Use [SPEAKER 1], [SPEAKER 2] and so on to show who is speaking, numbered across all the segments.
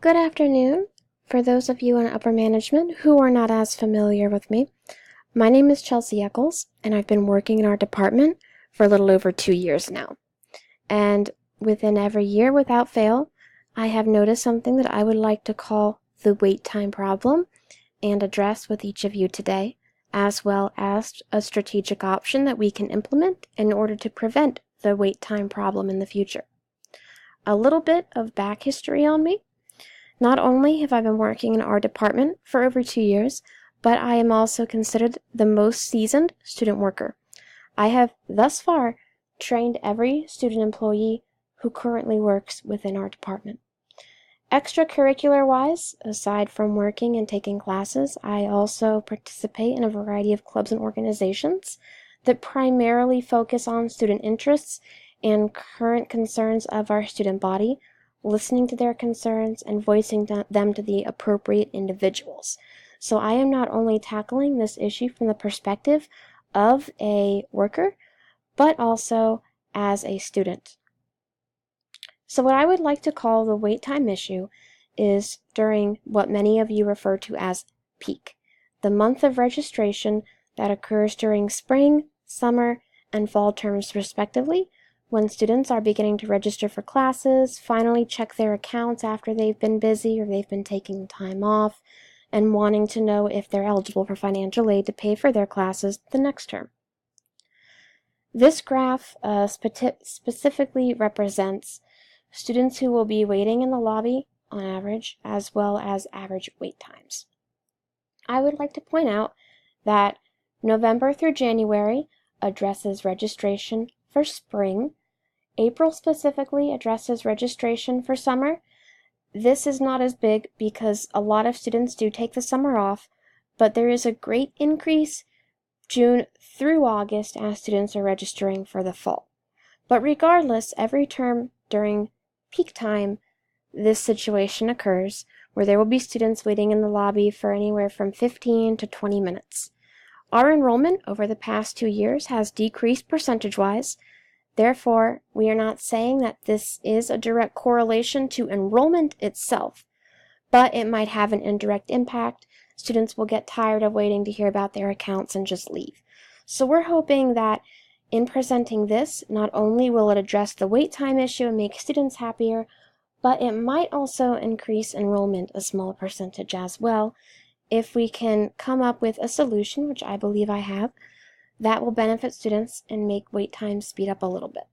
[SPEAKER 1] Good afternoon. For those of you in upper management who are not as familiar with me, my name is Chelsea Eccles, and I've been working in our department for a little over 2 years now. And within every year, without fail, I have noticed something that I would like to call the wait time problem and address with each of you today, as well as a strategic option that we can implement in order to prevent the wait time problem in the future. A little bit of back history on me. Not only have I been working in our department for over 2 years, but I am also considered the most seasoned student worker. I have thus far trained every student employee who currently works within our department. Extracurricular-wise, aside from working and taking classes, I also participate in a variety of clubs and organizations that primarily focus on student interests and current concerns of our student body, listening to their concerns and voicing them to the appropriate individuals. So I am not only tackling this issue from the perspective of a worker, but also as a student. So what I would like to call the wait time issue is during what many of you refer to as peak, the month of registration that occurs during spring, summer, and fall terms respectively, when students are beginning to register for classes, finally check their accounts after they've been busy or they've been taking time off, and wanting to know if they're eligible for financial aid to pay for their classes the next term. This graph specifically represents students who will be waiting in the lobby on average, as well as average wait times. I would like to point out that November through January addresses registration for spring. April specifically addresses registration for summer. This is not as big because a lot of students do take the summer off, but there is a great increase June through August as students are registering for the fall. But regardless, every term during peak time, this situation occurs where there will be students waiting in the lobby for anywhere from 15 to 20 minutes. Our enrollment over the past 2 years has decreased percentage-wise. Therefore, we are not saying that this is a direct correlation to enrollment itself, but it might have an indirect impact. Students will get tired of waiting to hear about their accounts and just leave. So we're hoping that in presenting this, not only will it address the wait time issue and make students happier, but it might also increase enrollment a small percentage as well, if we can come up with a solution, which I believe I have, that will benefit students and make wait times speed up a little bit.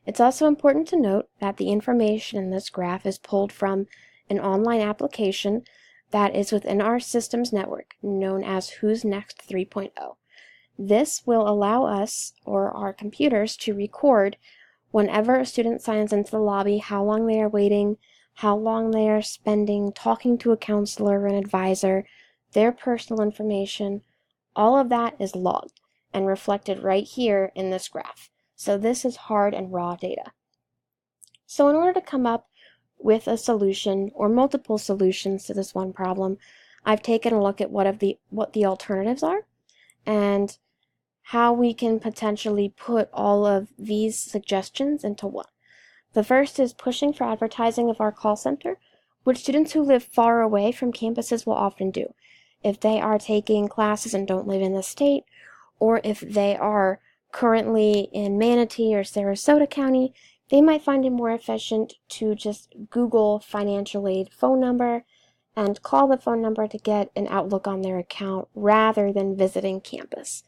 [SPEAKER 1] It's also important to note that the information in this graph is pulled from an online application that is within our systems network, known as Who's Next 3.0. This will allow us, or our computers, to record whenever a student signs into the lobby, how long they are waiting, how long they are spending talking to a counselor or an advisor, their personal information. All of that is logged and reflected right here in this graph. So this is hard and raw data. So in order to come up with a solution or multiple solutions to this one problem, I've taken a look at what the alternatives are and how we can potentially put all of these suggestions into one. The first is pushing for advertising of our call center, which students who live far away from campuses will often do. If they are taking classes and don't live in the state, or if they are currently in Manatee or Sarasota County, they might find it more efficient to just Google financial aid phone number and call the phone number to get an outlook on their account rather than visiting campus.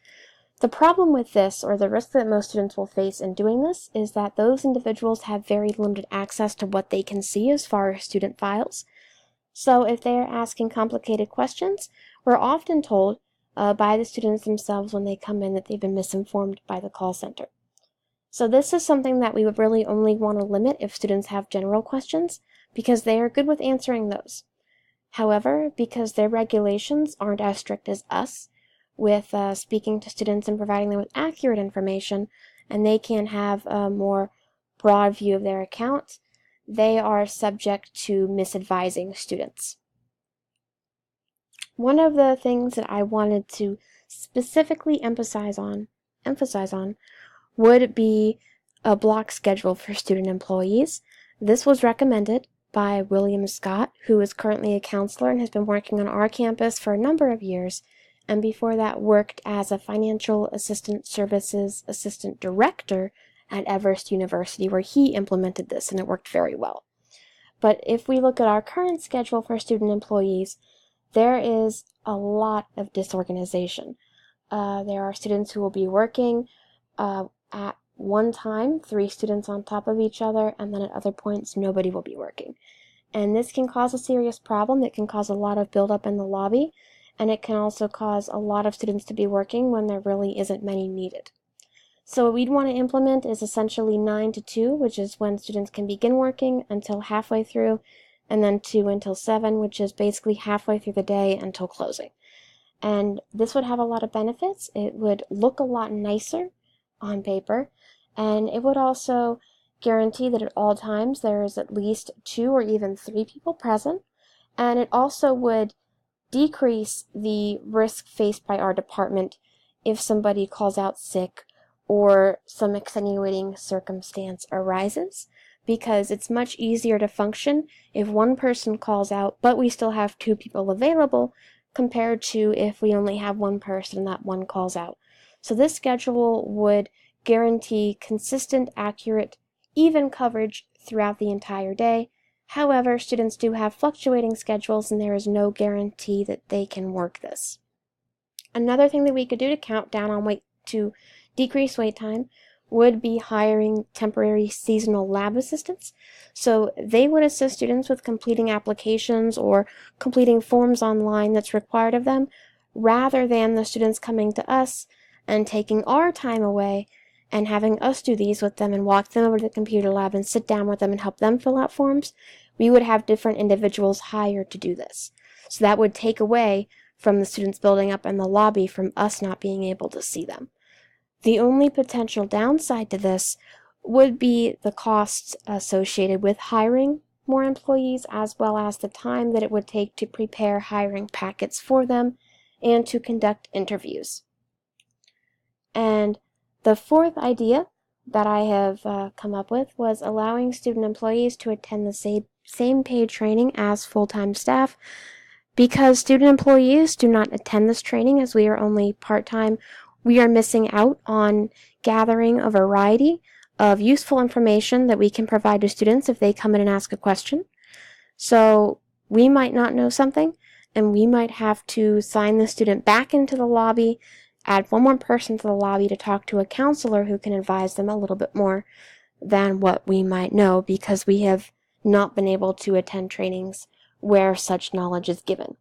[SPEAKER 1] The problem with this, or the risk that most students will face in doing this, is that those individuals have very limited access to what they can see as far as student files. So if they are asking complicated questions, we're often told by the students themselves when they come in that they've been misinformed by the call center. So this is something that we would really only want to limit if students have general questions, because they are good with answering those. However, because their regulations aren't as strict as us with speaking to students and providing them with accurate information, and they can have a more broad view of their account, they are subject to misadvising students. One of the things that I wanted to specifically emphasize on would be a block schedule for student employees. This was recommended by William Scott, who is currently a counselor and has been working on our campus for a number of years, and before that worked as a Financial Assistant Services Assistant Director at Everest University, where he implemented this, and it worked very well. But if we look at our current schedule for student employees, there is a lot of disorganization. There are students who will be working at one time, 3 students on top of each other, and then at other points, nobody will be working. And this can cause a serious problem. It can cause a lot of buildup in the lobby, and it can also cause a lot of students to be working when there really isn't many needed. So what we'd want to implement is essentially 9 to 2, which is when students can begin working until halfway through, and then 2 until 7, which is basically halfway through the day until closing. And this would have a lot of benefits. It would look a lot nicer on paper, and it would also guarantee that at all times there is at least 2 or even 3 people present, and it also would decrease the risk faced by our department if somebody calls out sick or some extenuating circumstance arises, because it's much easier to function if one person calls out but we still have 2 people available compared to if we only have one person and that one calls out. So this schedule would guarantee consistent, accurate, even coverage throughout the entire day. However, students do have fluctuating schedules and there is no guarantee that they can work this. Another thing that we could do to count down on to decrease wait time would be hiring temporary seasonal lab assistants. So they would assist students with completing applications or completing forms online that's required of them, rather than the students coming to us and taking our time away and having us do these with them and walk them over to the computer lab and sit down with them and help them fill out forms. We would have different individuals hired to do this. So that would take away from the students building up in the lobby from us not being able to see them. The only potential downside to this would be the costs associated with hiring more employees, as well as the time that it would take to prepare hiring packets for them and to conduct interviews. And the fourth idea that I have come up with was allowing student employees to attend the same paid training as full-time staff. Because student employees do not attend this training, as we are only part-time, we are missing out on gathering a variety of useful information that we can provide to students if they come in and ask a question. So we might not know something, and we might have to sign the student back into the lobby, add one more person to the lobby to talk to a counselor who can advise them a little bit more than what we might know, because we have not been able to attend trainings where such knowledge is given.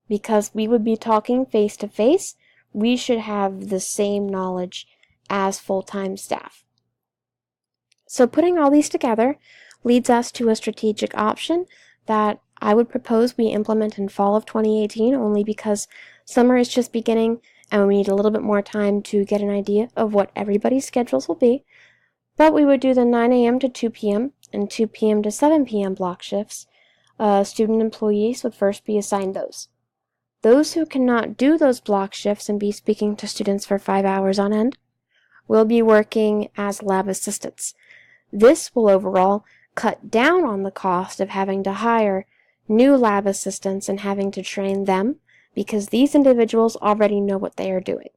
[SPEAKER 1] Because we would be talking face to face, we should have the same knowledge as full-time staff. So putting all these together leads us to a strategic option that I would propose we implement in fall of 2018, only because summer is just beginning and we need a little bit more time to get an idea of what everybody's schedules will be. But we would do the 9 a.m. to 2 p.m. and 2 p.m. to 7 p.m. block shifts. Student employees would first be assigned those. Those who cannot do those block shifts and be speaking to students for 5 hours on end will be working as lab assistants. This will overall cut down on the cost of having to hire new lab assistants and having to train them, because these individuals already know what they are doing.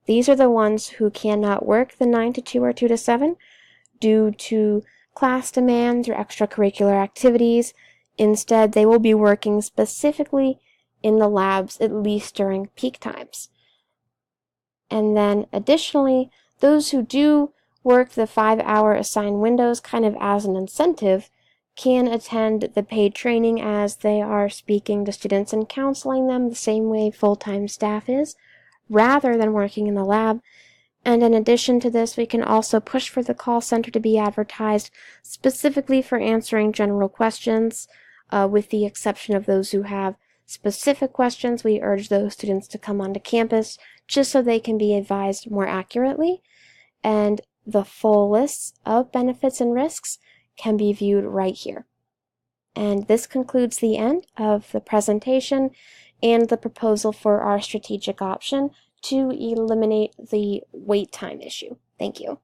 [SPEAKER 1] These are the ones who cannot work the 9 to 2 or 2 to 7 due to class demands or extracurricular activities. Instead, they will be working specifically in the labs, at least during peak times. And then additionally, those who do work the 5-hour assigned windows kind of as an incentive can attend the paid training, as they are speaking to students and counseling them the same way full-time staff is, rather than working in the lab. And in addition to this, we can also push for the call center to be advertised specifically for answering general questions. With the exception of those who have specific questions, we urge those students to come onto campus just so they can be advised more accurately. And the full lists of benefits and risks can be viewed right here. And this concludes the end of the presentation and the proposal for our strategic option to eliminate the wait time issue. Thank you.